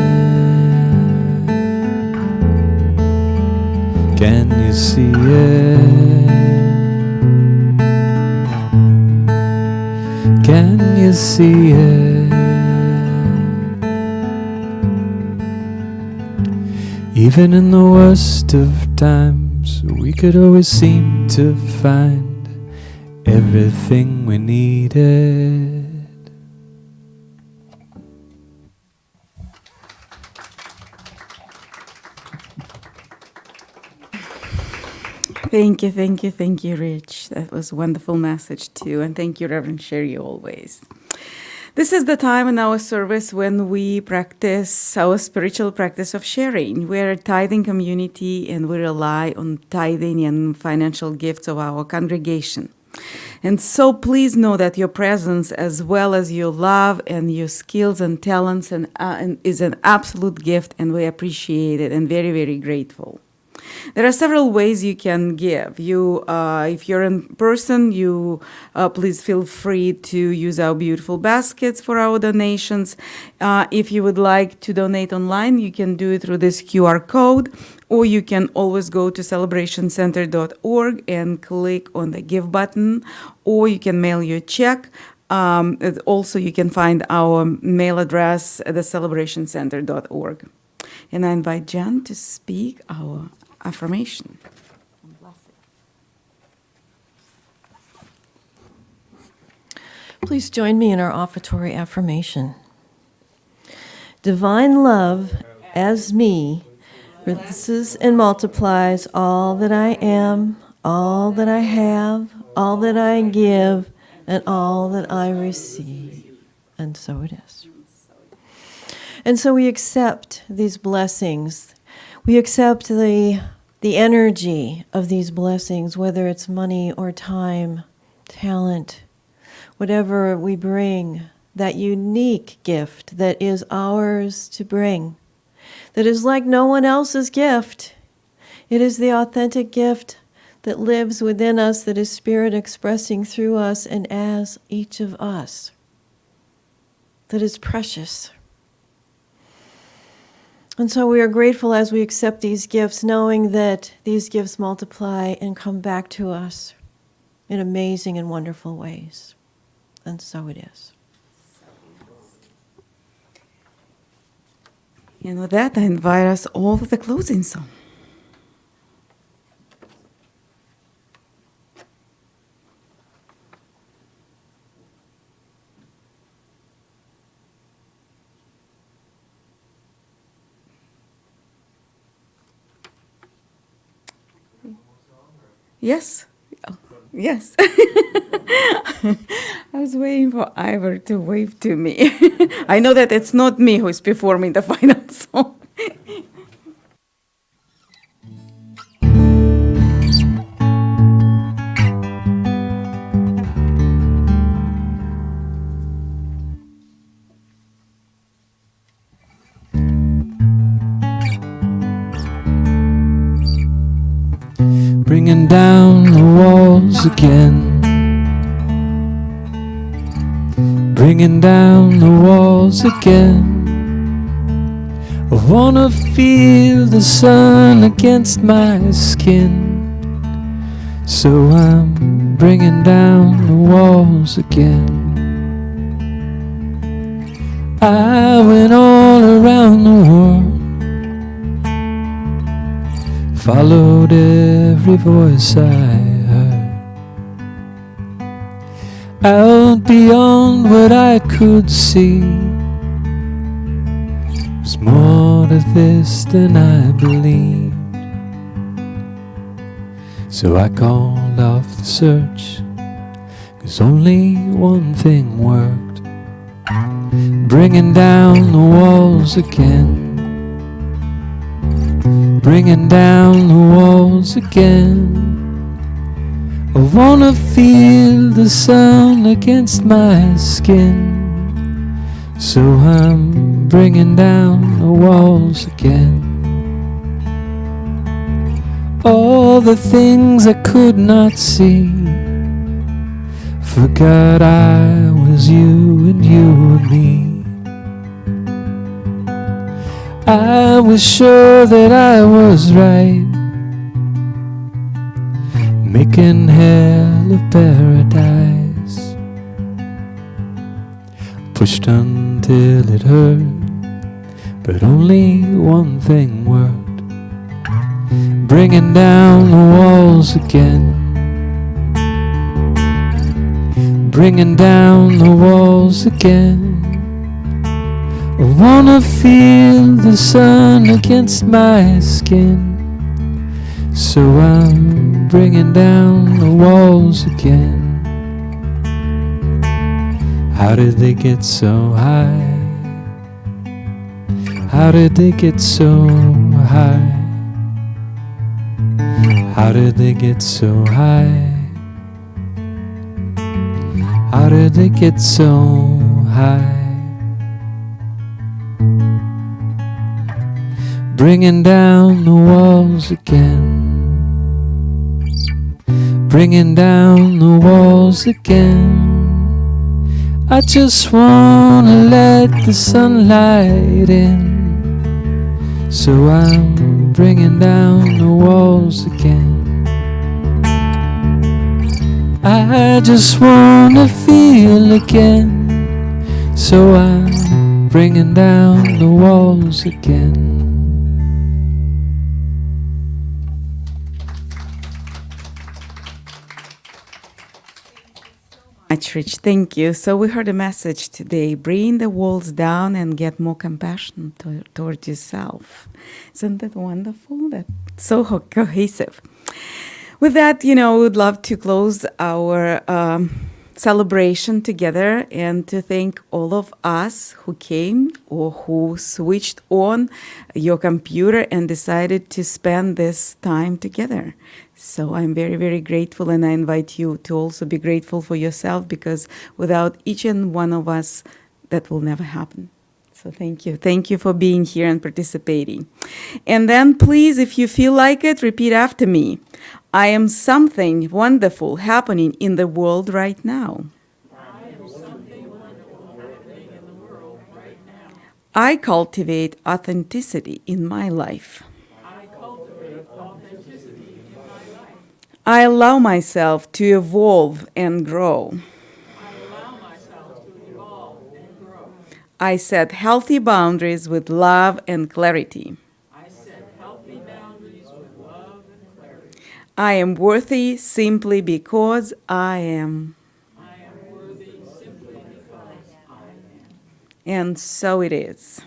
Can you see it? Can you see it? Even in the worst of times, we could always seem to find everything we needed. Thank you, Rich. That was a wonderful message too. And thank you, Reverend Sherrie, always. This is the time in our service when we practice our spiritual practice of sharing. We're a tithing community and we rely on tithing and financial gifts of our congregation. And so please know that your presence, as well as your love and your skills and talents, is an absolute gift, and we appreciate it and very, very grateful. There are several ways you can give. If you're in person, please feel free to use our beautiful baskets for our donations. If you would like to donate online, you can do it through this QR code, or you can always go to celebrationcenter.org and click on the Give button, or you can mail your check. Also, you can find our mail address at the celebrationcenter.org. And I invite Jenn to speak our affirmation. Please join me in our offertory affirmation. Divine love as me releases and multiplies all that I am, all that I have, all that I give, and all that I receive. And so it is. And so we accept these blessings. We accept the energy of these blessings, whether it's money or time, talent, whatever we bring, that unique gift that is ours to bring, that is like no one else's gift. It is the authentic gift that lives within us, that is Spirit expressing through us and as each of us, that is precious. And so we are grateful as we accept these gifts, knowing that these gifts multiply and come back to us in amazing and wonderful ways. And so it is. And with that, I invite us all to the closing song. Yes. Yes. I was waiting for Ivor to wave to me. I know that it's not me who is performing the final song. Bringing down the walls again. Bringing down the walls again. I wanna feel the sun against my skin. So I'm bringing down the walls again. I went all around the world, followed every voice I heard, out beyond what I could see. There's more to this than I believed. So I called off the search, 'cause only one thing worked. Bringing down the walls again. Bringing down the walls again. I wanna feel the sun against my skin. So I'm bringing down the walls again. all the things I could not see. Forgot I was you and you were me. I was sure that I was right, making hell of paradise. Pushed until it hurt, but only one thing worked, bringing down the walls again. Bringing down the walls again. I wanna feel the sun against my skin, so I'm bringing down the walls again. How did they get so high? How did they get so high? How did they get so high? How did they get so high? Bringing down the walls again. Bringing down the walls again. I just wanna let the sunlight in, so I'm bringing down the walls again. I just wanna feel again, so I'm bringing down the walls again. Much, Rich. Thank you. So we heard a message today: bring the walls down and get more compassion toward yourself. Isn't that wonderful? That's so cohesive. With that, we would love to close our celebration together and to thank all of us who came or who switched on your computer and decided to spend this time together. So I'm very, very grateful, and I invite you to also be grateful for yourself, because without each and one of us, that will never happen. So thank you. Thank you for being here and participating. And then please, if you feel like it, repeat after me. I am something wonderful happening in the world right now. I cultivate authenticity in my life. I allow myself to evolve and grow. I set healthy boundaries with love and clarity. I am worthy simply because I am. And so it is.